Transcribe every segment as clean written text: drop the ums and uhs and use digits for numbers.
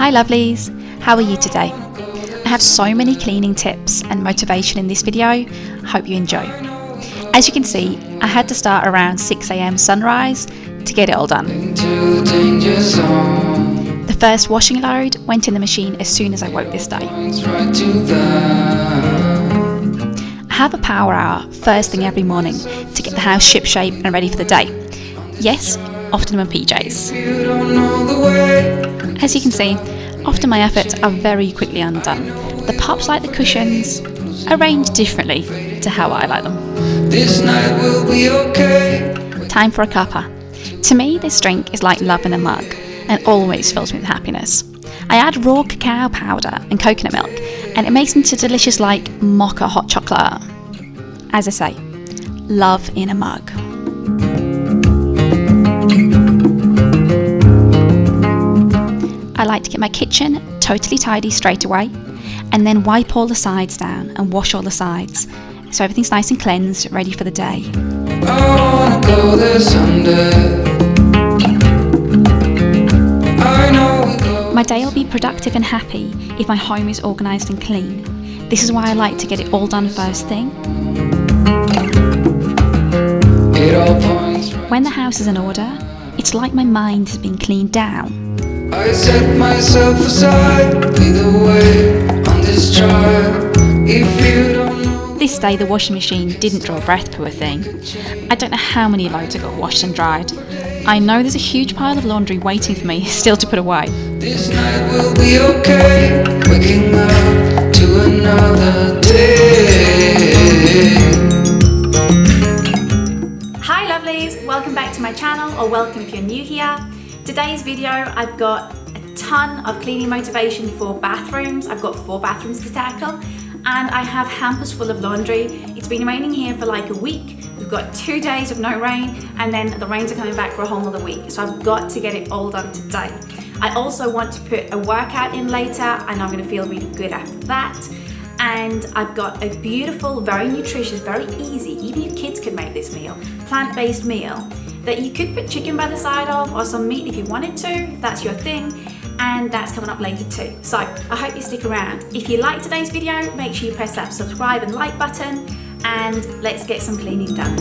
Hi lovelies, how are you today? I have so many cleaning tips and motivation in this video, hope you enjoy. As you can see, I had to start around 6 AM sunrise to get it all done. The first washing load went in the machine as soon as I woke this day. I have a power hour first thing every morning to get the house ship-shape and ready for the day. Yes, often in my PJs. As you can see, often my efforts are very quickly undone. The pups like the cushions, arranged differently to how I like them. This night will be okay. Time for a cuppa. To me, this drink is like love in a mug and always fills me with happiness. I add raw cacao powder and coconut milk and it makes into delicious like mocha hot chocolate. As I say, love in a mug. I like to get my kitchen totally tidy straight away and then wipe all the sides down and wash all the sides so everything's nice and cleansed, ready for the day. I wanna go there someday. My day will be productive and happy if my home is organised and clean. This is why I like to get it all done first thing. When the house is in order, it's like my mind has been cleaned down. I set myself aside, lead the way on this trial. If you don't know. This day the washing machine didn't draw breath, poor thing. I don't know how many loads I got washed and dried. I know there's a huge pile of laundry waiting for me still to put away. This night will be okay, waking up to another day. Hi lovelies, welcome back to my channel, or welcome if you're new here. Today's video, I've got a ton of cleaning motivation for bathrooms. I've got 4 bathrooms to tackle and I have hampers full of laundry. It's been raining here for like a week. We've got 2 days of no rain and then the rains are coming back for a whole nother week. So I've got to get it all done today. I also want to put a workout in later and I'm gonna feel really good after that. And I've got a beautiful, very nutritious, very easy, even your kids could make this meal, plant-based meal that you could put chicken by the side of or some meat if you wanted to, if that's your thing, and that's coming up later too. So I hope you stick around. If you like today's video, make sure you press that subscribe and like button and let's get some cleaning done.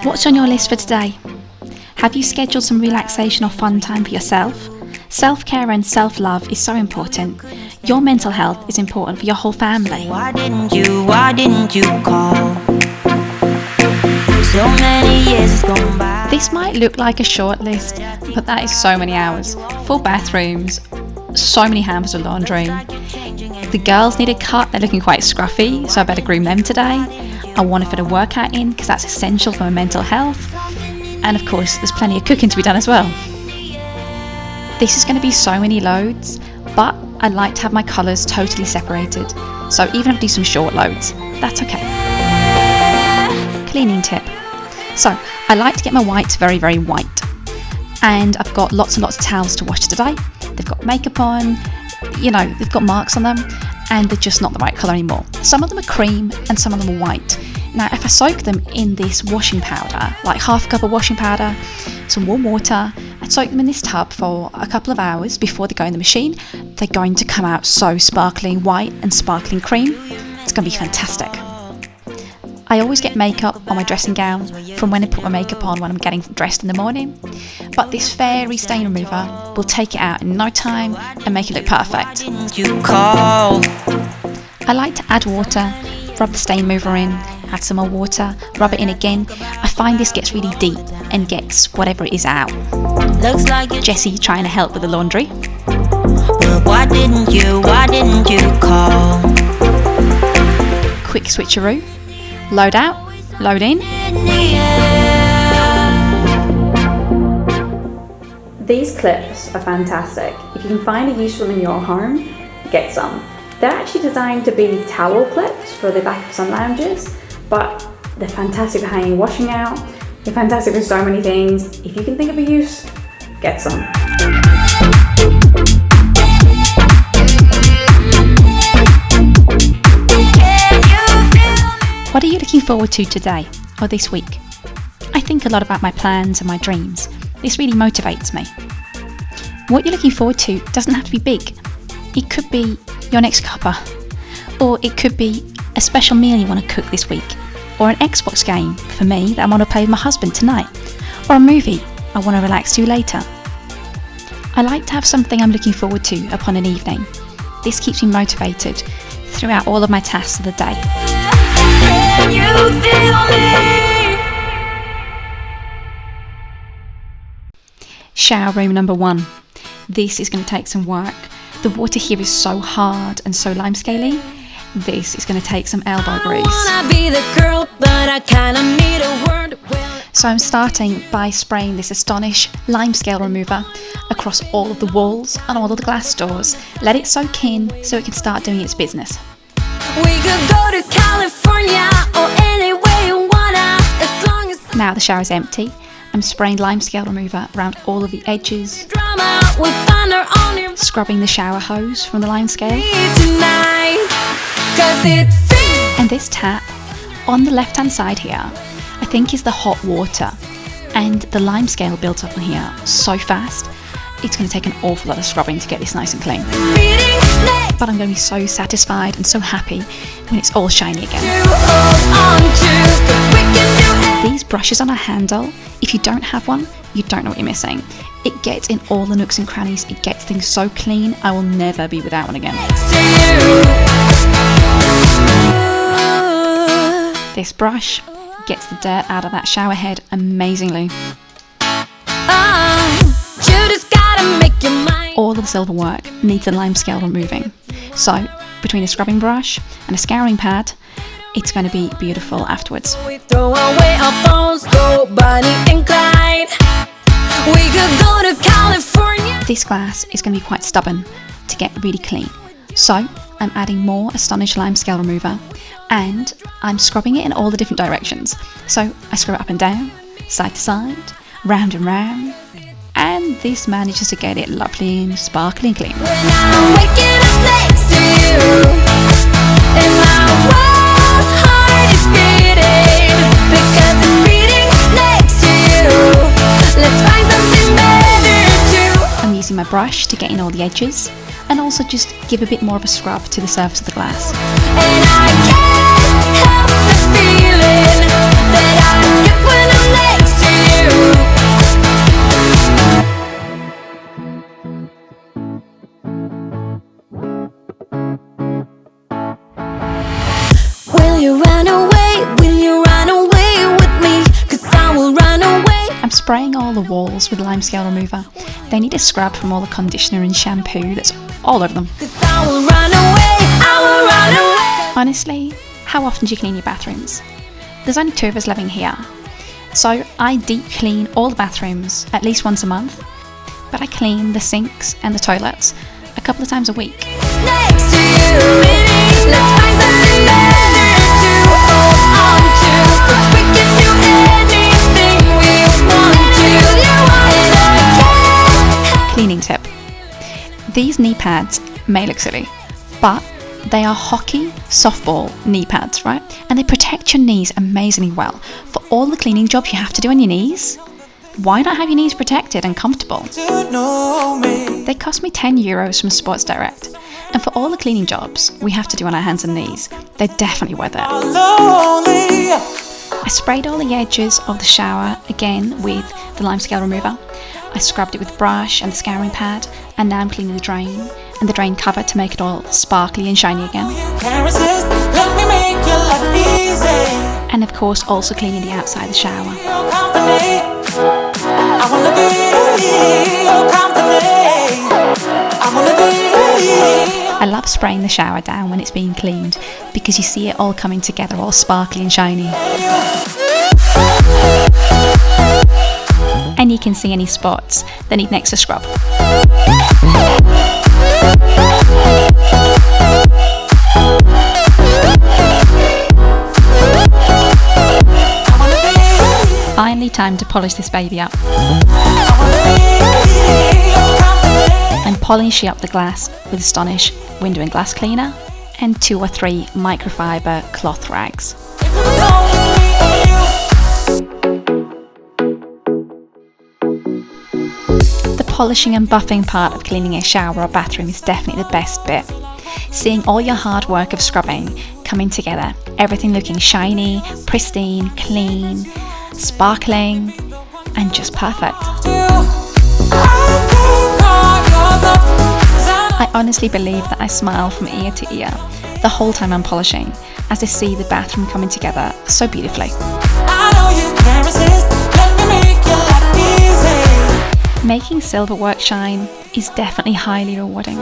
What's on your list for today? Have you scheduled some relaxation or fun time for yourself? Self-care and self-love is so important. Your mental health is important for your whole family. Why didn't you call? So many years gone by. This might look like a short list, but that is so many hours. 4 bathrooms, so many hampers of laundry. The girls need a cut, they're looking quite scruffy, so I better groom them today. I want to fit a workout in because that's essential for my mental health. And of course, there's plenty of cooking to be done as well. This is going to be so many loads, but I like to have my colours totally separated. So even if I do some short loads, that's okay. Cleaning tip. So I like to get my whites very, very white. And I've got lots and lots of towels to wash today. They've got makeup on, you know, they've got marks on them, and they're just not the right colour anymore. Some of them are cream and some of them are white. Now if I soak them in this washing powder, like half a cup of washing powder, some warm water, and soak them in this tub for a couple of hours before they go in the machine, they're going to come out so sparkling white and sparkling cream. It's going to be fantastic. I always get makeup on my dressing gown from when I put my makeup on when I'm getting dressed in the morning, but this fairy stain remover will take it out in no time and make it look perfect. I like to add water, rub the stain remover in, add some more water, rub it in again. I find this gets really deep and gets whatever it is out. Looks like Jessie trying to help with the laundry. But why didn't you call? Quick switcheroo. Load out, load in. These clips are fantastic. If you can find a use for them in your home, get some. They're actually designed to be towel clips for the back of some lounges, but they're fantastic for hanging washing out. They're fantastic for so many things. If you can think of a use, get some. What are you looking forward to today or this week? I think a lot about my plans and my dreams. This really motivates me. What you're looking forward to doesn't have to be big. It could be your next cuppa, or it could be a special meal you want to cook this week, or an Xbox game for me that I want to play with my husband tonight, or a movie I want to relax to later. I like to have something I'm looking forward to upon an evening. This keeps me motivated throughout all of my tasks of the day. Shower room number 1. This is going to take some work. The water here is so hard and so limescaley. This is going to take some elbow grease. So I'm starting by spraying this Astonish limescale remover across all of the walls and all of the glass doors. Let it soak in so it can start doing its business. We could go to California or anywhere you wanna, as long as... Now the shower is empty. I'm spraying limescale remover around all of the edges, scrubbing the shower hose from the limescale. And this tap on the left hand side here, I think is the hot water, and the limescale built up on here so fast it's going to take an awful lot of scrubbing to get this nice and clean. But I'm going to be so satisfied and so happy when it's all shiny again. These brushes on a handle, if you don't have one, you don't know what you're missing. It gets in all the nooks and crannies, it gets things so clean, I will never be without one again. This brush gets the dirt out of that shower head amazingly. All of the silver work needs the limescale removing. So, between a scrubbing brush and a scouring pad, it's going to be beautiful afterwards. We throw away our phones, go Bonnie and Clyde. We could go to California. This glass is going to be quite stubborn to get really clean. So, I'm adding more Astonish limescale remover, and I'm scrubbing it in all the different directions. So, I scrub it up and down, side to side, round and round, and this manages to get it lovely and sparkling clean. When I'm waking up next to you, and my world heart is beating, because it's beating next to you. Let's find something better too. I'm using my brush to get in all the edges, and also just give a bit more of a scrub to the surface of the glass. And I can't help the feeling that I get when I'm next to you. Will you run away? Will you run away with me? 'Cause I will run away. I'm spraying all the walls with limescale remover. They need a scrub from all the conditioner and shampoo that's all over them. 'Cause I will run away, I will run away. Honestly, how often do you clean your bathrooms? There's only 2 of us living here. So I deep clean all the bathrooms at least once a month, but I clean the sinks and the toilets a couple of times a week. Next to you, let's find something better to hold on to, 'cause we can do anything we want to. Cleaning tip. These knee pads may look silly, but they are hockey softball knee pads, right? And they protect your knees amazingly well. For all the cleaning jobs you have to do on your knees, why not have your knees protected and comfortable? They cost me €10 from Sports Direct. And for all the cleaning jobs we have to do on our hands and knees, they're definitely worth it. I sprayed all the edges of the shower again with the limescale remover. I scrubbed it with brush and the scouring pad, and now I'm cleaning the drain and the drain cover to make it all sparkly and shiny again. And of course also cleaning the outside of the shower. I love spraying the shower down when it's being cleaned because you see it all coming together all sparkly and shiny. And you can see any spots that need an extra scrub. Finally time to polish this baby up. I'm polishing up the glass with Astonish window and glass cleaner and 2 or 3 microfiber cloth rags. The polishing and buffing part of cleaning a shower or bathroom is definitely the best bit. Seeing all your hard work of scrubbing coming together, everything looking shiny, pristine, clean, sparkling, and just perfect. I honestly believe that I smile from ear to ear the whole time I'm polishing as I see the bathroom coming together so beautifully. Making silver work shine is definitely highly rewarding.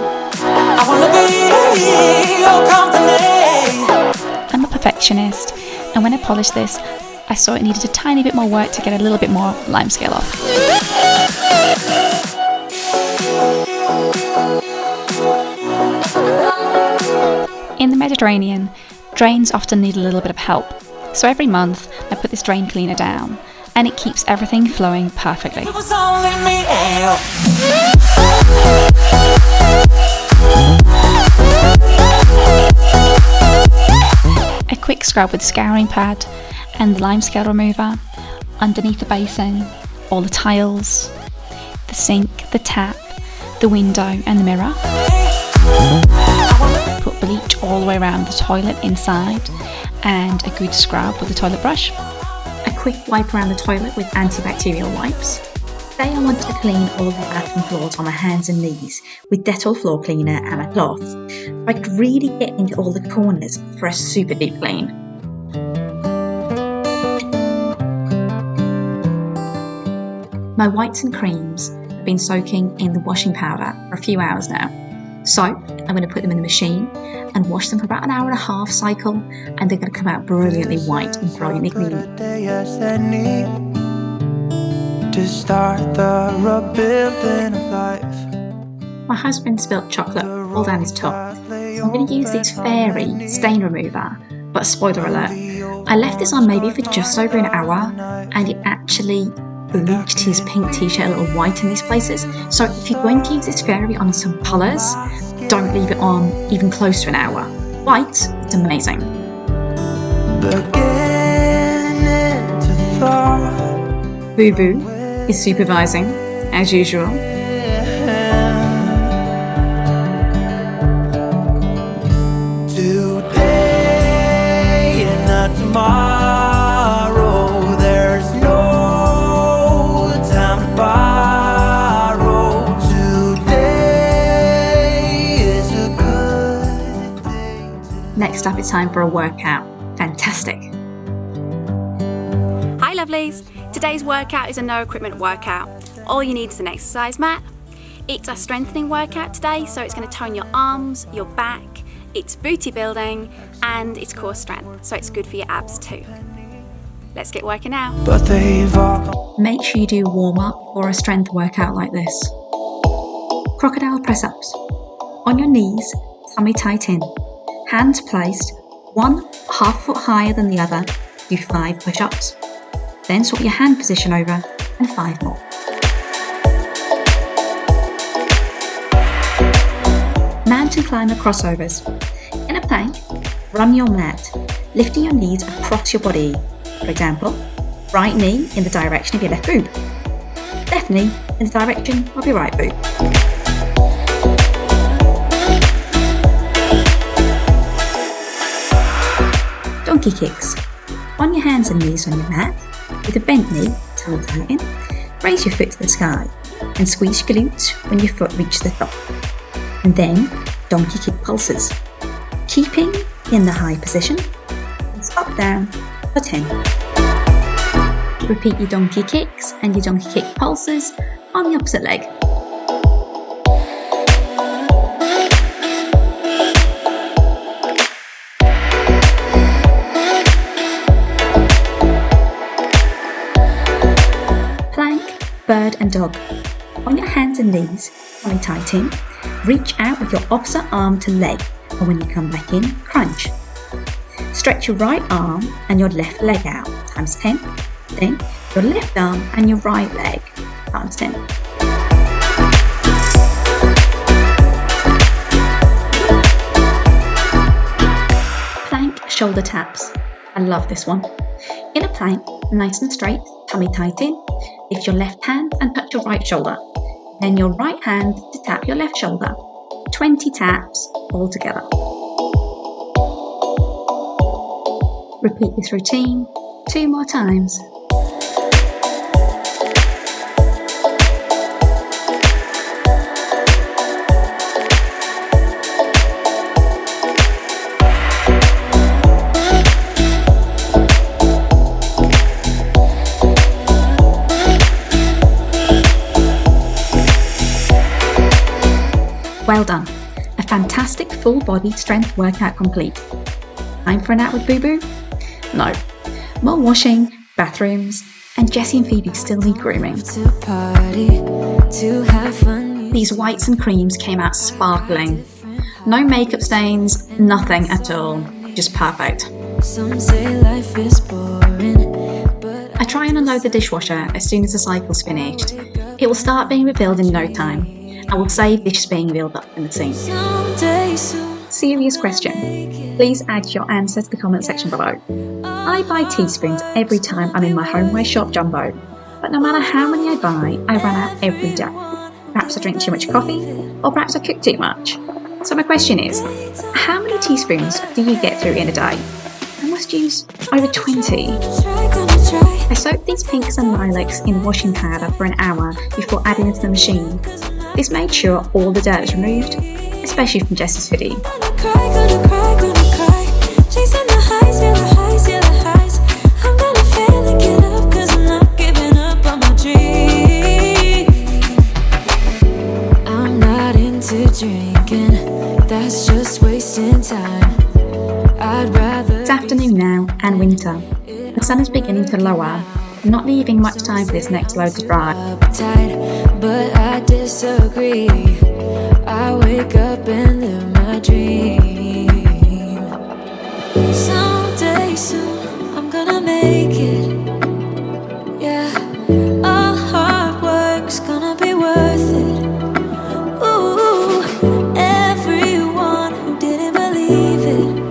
I'm a perfectionist, and when I polished this, I saw it needed a tiny bit more work to get a little bit more limescale off. In the Mediterranean, drains often need a little bit of help, so every month I put this drain cleaner down, and it keeps everything flowing perfectly. A quick scrub with scouring pad and the limescale remover underneath the basin, all the tiles, the sink, the tap, the window and the mirror. Put bleach all the way around the toilet inside and a good scrub with the toilet brush. A quick wipe around the toilet with antibacterial wipes. Today I wanted to clean all of the bathroom floors on my hands and knees with Dettol floor cleaner and a cloth, so I could really get into all the corners for a super deep clean. My whites and creams have been soaking in the washing powder for a few hours now, so I'm going to put them in the machine and wash them for about an hour and a half cycle, and they're going to come out brilliantly white and brilliantly clean. To start the rebuilding of life. My husband spilt chocolate all down his top, so I'm going to use this fairy stain remover, but spoiler alert, I left this on maybe for just over an hour and it actually bleached his pink t-shirt a little white in these places. So if you're going to use this fairy on some colours, don't leave it on even close to an hour. White, it's amazing. Boo Boo is supervising, as usual. Today and not tomorrow, there's no time to borrow. Today is a good day. Next up, it's time for a workout. Fantastic. Hi lovelies! Today's workout is a no equipment workout. All you need is an exercise mat. It's a strengthening workout today, so it's going to tone your arms, your back, it's booty building and it's core strength, so it's good for your abs too. Let's get working out. Make sure you do warm up or a strength workout like this. Crocodile press ups. On your knees, tummy tight in. Hands placed, one half foot higher than the other. Do 5 push ups. Then swap your hand position over and 5 more. Mountain climber crossovers. In a plank, run your mat, lifting your knees across your body. For example, right knee in the direction of your left boob, left knee in the direction of your right boob. Donkey kicks. On your hands and knees on your mat, with a bent knee, tummy tight in, raise your foot to the sky and squeeze your glutes when your foot reaches the top. And then donkey kick pulses, keeping in the high position and stop down for 10. Repeat your donkey kicks and your donkey kick pulses on the opposite leg. Bird and dog. On your hands and knees, tummy tight in, reach out with your opposite arm to leg, and when you come back in, crunch. Stretch your right arm and your left leg out, times 10. Then your left arm and your right leg, times 10. Plank shoulder taps. I love this one. In a plank, nice and straight, tummy tight in, lift your left hand and touch your right shoulder. Then your right hand to tap your left shoulder. 20 taps all together. Repeat this routine 2 more times. Well done! A fantastic full-body strength workout complete. Time for an out with Boo Boo? No. More washing, bathrooms, and Jessie and Phoebe still need grooming. These whites and creams came out sparkling. No makeup stains, nothing at all. Just perfect. I try and unload the dishwasher as soon as the cycle's finished. It will start being refilled in no time. I will save dishes being filled up in the sink. Serious question. Please add your answer to the comment section below. I buy teaspoons every time I'm in my homeware shop jumbo, but no matter how many I buy, I run out every day. Perhaps I drink too much coffee, or perhaps I cook too much. So my question is, how many teaspoons do you get through in a day? I must use over 20. I soak these pinks and lilacs in washing powder for an hour before adding it to the machine. This made sure all the dirt was removed, especially from Jess's hoodie. I'm not into drinking, that's just wasting time. It's afternoon now and winter. The sun is beginning to lower, not leaving much time for this next load to dry. But I disagree. I wake up and live my dream. Someday soon I'm gonna make it. Yeah, all hard work's gonna be worth it. Ooh, everyone who didn't believe it.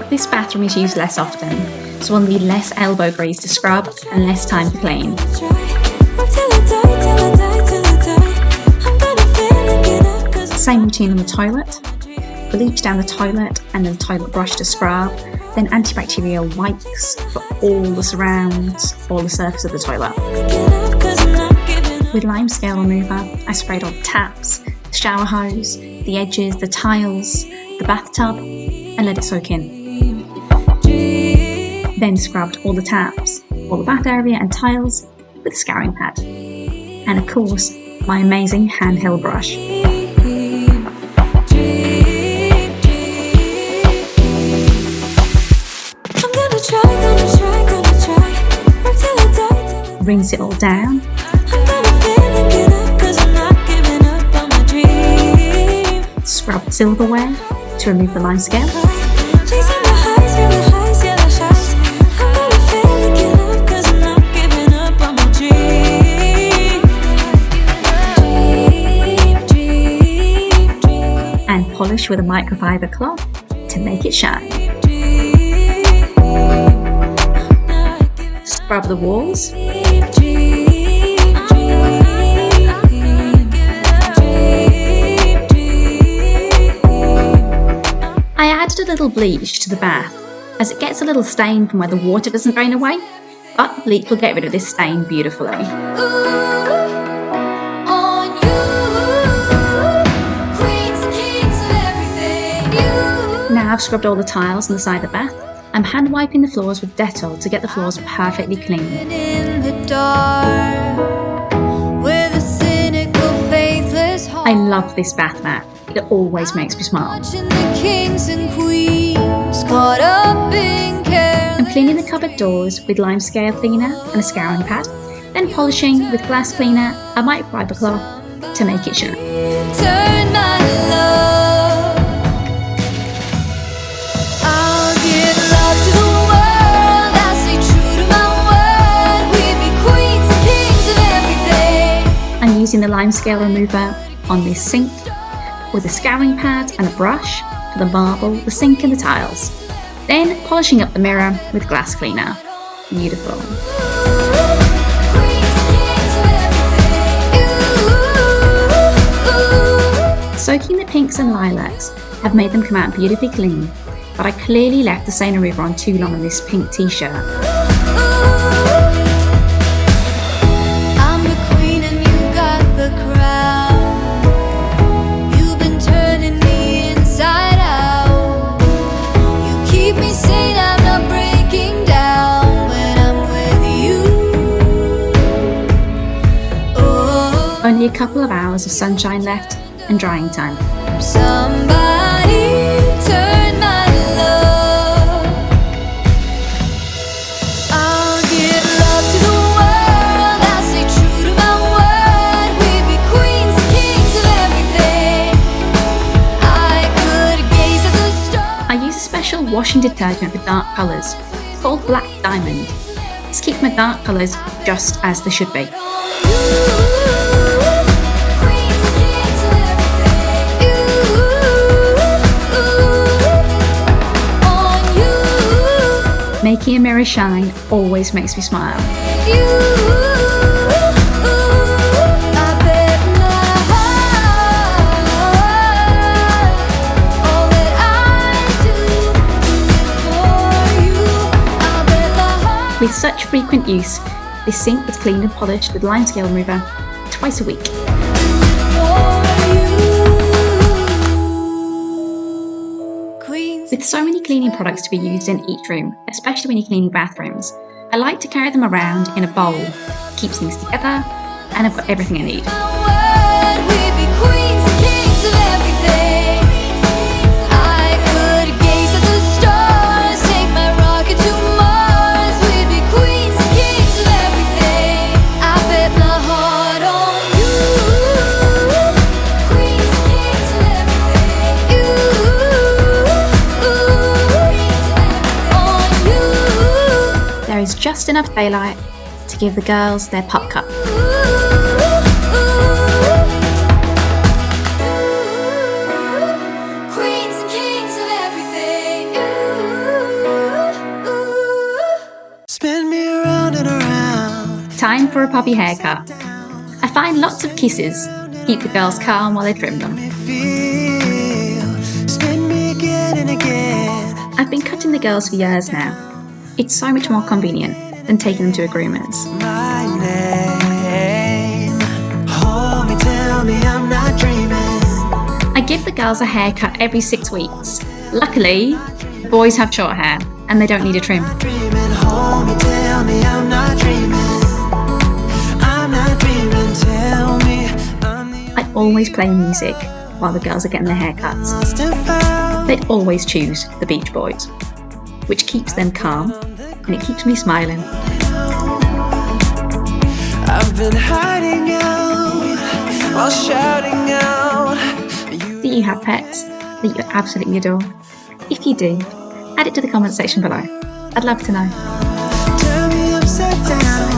This bathroom is used less often, so we'll need less elbow grease to scrub and less time to clean. Same routine on the toilet. Bleach down the toilet and then toilet brush to scrub, then antibacterial wipes for all the surrounds, all the surface of the toilet. With lime scale remover, I sprayed on the taps, the shower hose, the edges, the tiles, the bathtub, and let it soak in. Then scrubbed all the taps, all the bath area and tiles with a scouring pad. And of course, my amazing handheld brush. Rinse it all down. Scrub the silverware to remove the lime scale. And polish with a microfiber cloth to make it shine. Scrub the walls. I added a little bleach to the bath as it gets a little stain from where the water doesn't drain away, but bleach will get rid of this stain beautifully. Now I've scrubbed all the tiles on the side of the bath. I'm hand wiping the floors with Dettol to get the floors perfectly clean. I love this bath mat. It always makes me smile. I'm cleaning the cupboard doors with lime scale cleaner and a scouring pad, then polishing with glass cleaner and microfiber cloth to make it shine. I'm using the lime scale remover on this sink with a scouring pad and a brush for the marble, the sink and the tiles. Then polishing up the mirror with glass cleaner. Beautiful. Soaking the pinks and lilacs have made them come out beautifully clean, but I clearly left the stain remover on too long on this pink t-shirt. I'm the queen and you've got the crown. You've been turning me inside out. You keep me sane, I'm not breaking down when I'm with you. Oh, Only a couple of hours of sunshine left and drying time. somebody turn my luck. I'll give love to the world. I stay true to my word. We'd be queens and kings of everything. I could gaze at the stars. I use a special washing detergent for dark colours. It's called Black Diamond. This keeps my dark colours just as they should be. Making a mirror shine always makes me smile. With such frequent use, this sink is cleaned and polished with lime scale remover twice a week. With so many cleaning products to be used in each room, especially when you're cleaning bathrooms, I like to carry them around in a bowl. Keeps things together, and I've got everything I need. There is just enough daylight to give the girls their pup cup. Queens and kings of everything. Spin me around and around. Time for a puppy haircut. I find lots of kisses keep the girls calm while they trim them. Spin me again and again. I've been cutting the girls for years now. It's so much more convenient than taking them to a groomer's. My name. Hold me, tell me I'm not dreaming. I give the girls a haircut every 6 weeks. Luckily, the boys have short hair and they don't need a trim. Dreaming, hold me, tell me I'm not dreaming. I'm not dreaming, tell me I'm the I always play music while the girls are getting their haircuts. lost and found. They always choose the Beach Boys, which keeps them calm and it keeps me smiling. I've been hiding out while shouting out. Do you have pets that you absolutely adore? If you do, add it to the comment section below. I'd love to know. Turn me upside down.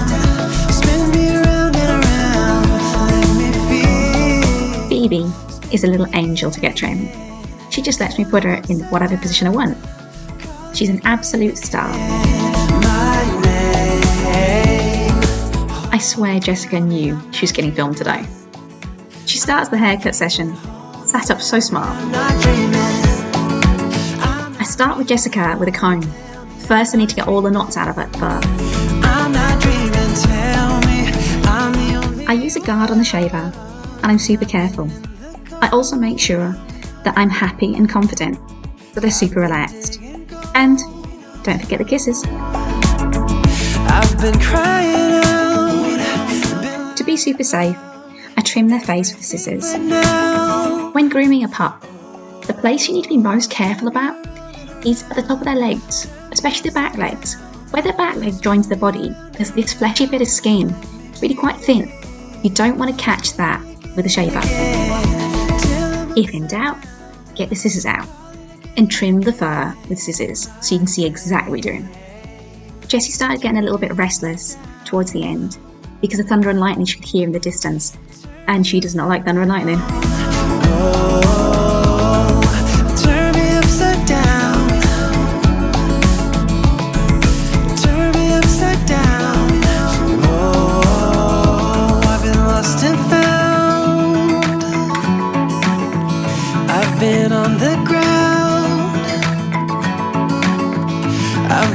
Spin me around and around. Let me feel. Phoebe is a little angel to get trimmed. She just lets me put her in whatever position I want. She's an absolute star. My name. I swear Jessica knew she was getting filmed today. She starts the haircut session, sat up so smart. I'm not dreaming. I start with Jessica with a comb. First I need to get all the knots out of it, but I'm not dreaming. Tell me I'm the only. I use a guard on the shaver and I'm super careful. I also make sure that I'm happy and confident, so they're super relaxed. And don't forget the kisses. I've been crying out. To be super safe, I trim their face with scissors. Now When grooming a pup, the place you need to be most careful about is at the top of their legs, especially the back legs. Where their back leg joins the body, there's this fleshy bit of skin. It's really quite thin. You don't want to catch that with a shaver. If in doubt, get the scissors out and trim the fur with scissors so you can see exactly what you're doing. Jessie started getting a little bit restless towards the end because of thunder and lightning she could hear in the distance, and she does not like thunder and lightning. turn me upside down.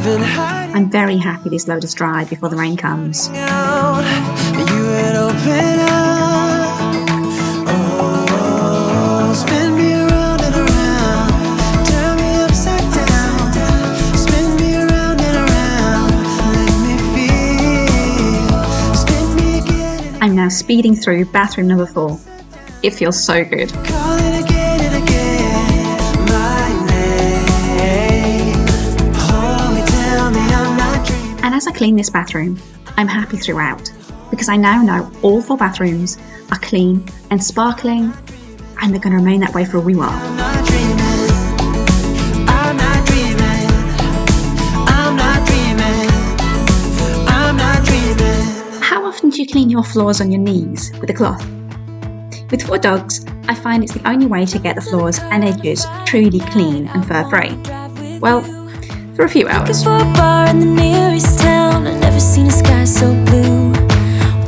been hiding I'm very happy this load is dry before the rain comes. out. You would open up. Oh, spin me around and around, turn me upside down, spin me around and around, let me feel, spin me again and I'm now speeding through bathroom number 4. It feels so good. call it again and again, my name. Hold me, tell me I'm not dreaming. And as I clean this bathroom, I'm happy throughout because I now know all 4 bathrooms are clean and sparkling, and they're going to remain that way for a wee while. I'm not dreaming. I'm not dreaming. I'm not dreaming. I'm not dreaming. How often do you clean your floors on your knees with a cloth? With 4 dogs, I find it's the only way to get the floors and edges truly clean and fur-free. Well, for a few hours. For a bar in the nearest town. I've never seen a sky so blue.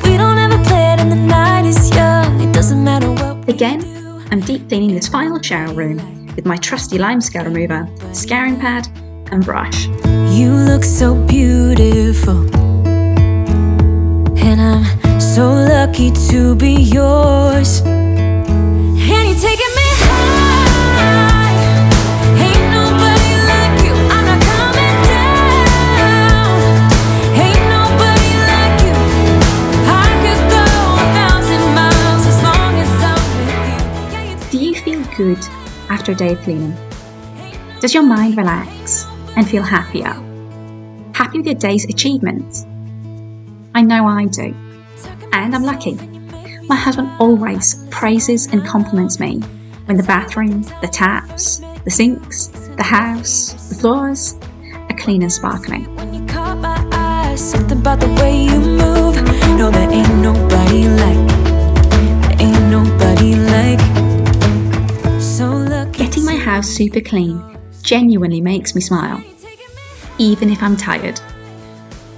We don't ever play it and the night is young. It doesn't matter what we Again, I'm deep cleaning this final shower room with my trusty lime scale remover, scouring pad and brush. You look so beautiful, and I'm so lucky to be yours. And you're taking me high. Ain't nobody like you. I'm not coming down. Ain't nobody like you. I could go 1,000 miles as long as I'm with you. Yeah, you Do you feel good after a day of cleaning? Does your mind relax and feel happier? Happy with your day's achievements? I know I do. And I'm lucky. My husband always praises and compliments me when the bathroom, the taps, the sinks, the house, the floors are clean and sparkling. When you caught my eye, something about the way you move. No, there ain't nobody like. There ain't nobody like. So lucky. Getting my house super clean genuinely makes me smile, even if I'm tired.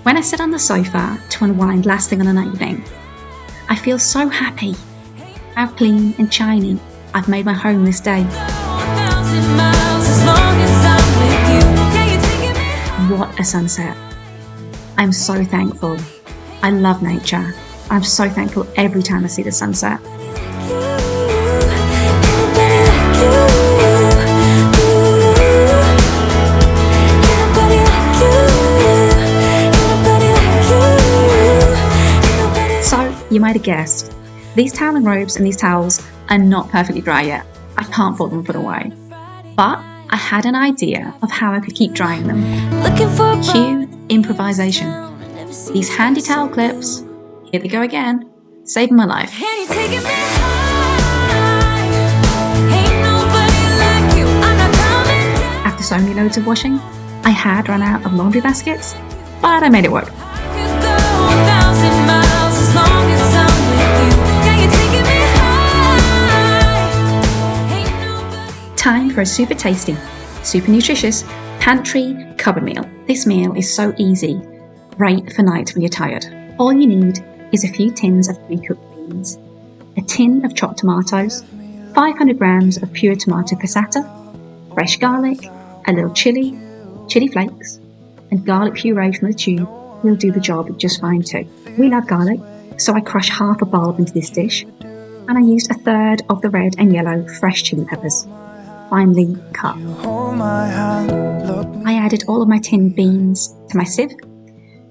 When I sit on the sofa to unwind last thing on an evening, I feel so happy how clean and shiny I've made my home this day. 1,000 miles as long as I'm with you. Yeah, you're taking me. What a sunset. I'm so thankful. I love nature. I'm so thankful every time I see the sunset. So, you might have guessed, these toweling robes and these towels are not perfectly dry yet. I can't fold them and put away. But I had an idea of how I could keep drying them. Looking for a Cue improvisation. These handy towel clips, here they go again, saving my life. And you're taking me high. Ain't nobody like you. I'm not coming down. After so many loads of washing, I had run out of laundry baskets, but I made it work. Could go 1,000 miles as long as I'm with you. Yeah, you're taking me high. Ain't nobody. Time for a super tasty, super nutritious pantry cupboard meal. This meal is so easy, great for nights when you're tired. All you need is a few tins of pre-cooked beans, a tin of chopped tomatoes, 500 grams of pure tomato passata, fresh garlic, a little chili flakes, and garlic puree from the tube will do the job just fine too. We love garlic, so I crush half a bulb into this dish, and I used a third of the red and yellow fresh chili peppers, finely cut. Hold my hand, look I added all of my tinned beans to my sieve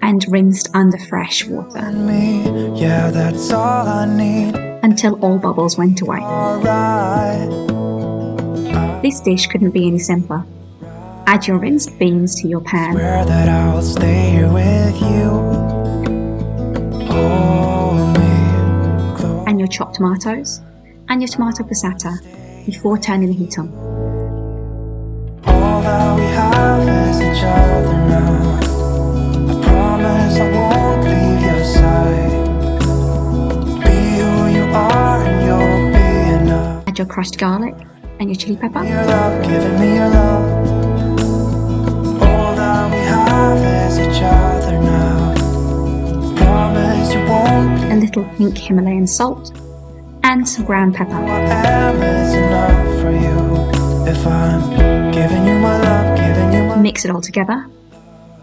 and rinsed under fresh water at me. Yeah, that's all I need. until all bubbles went away. Alright. This dish couldn't be any simpler. Add your rinsed beans to your pan, Swear that I'll stay here with you. Hold me close. and your chopped tomatoes and your tomato passata before turning the heat on. All that we have is each other now. I promise I won't leave your side. Be who you are and you'll be enough. Add your crushed garlic and your chili pepper, Your love, giving me your love. All that we have is each other now. Promise you won't a leave. little pink Himalayan salt, and some ground pepper. What I am is enough for you. If I'm giving you my love, giving you my Mix it all together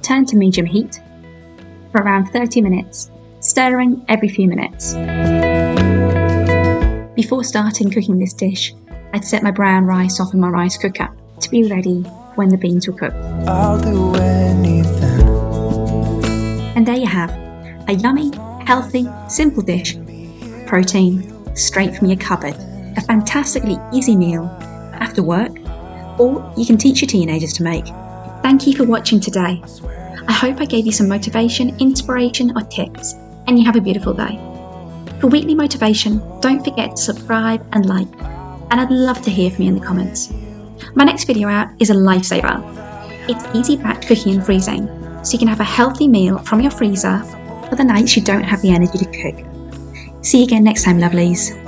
Turn to medium heat for around 30 minutes, stirring every few minutes. Before starting cooking this dish, I'd set my brown rice off in my rice cooker to be ready when the beans were cooked. I'll do anything. And there you have a yummy, healthy, simple dish. Protein straight from your cupboard. A fantastically easy meal after work, or you can teach your teenagers to make. Thank you for watching today. I hope I gave you some motivation, inspiration or tips, and you have a beautiful day. For weekly motivation, don't forget to subscribe and like, and I'd love to hear from you in the comments. My next video out is a lifesaver. It's easy batch cooking and freezing, so you can have a healthy meal from your freezer for the nights you don't have the energy to cook. See you again next time, lovelies.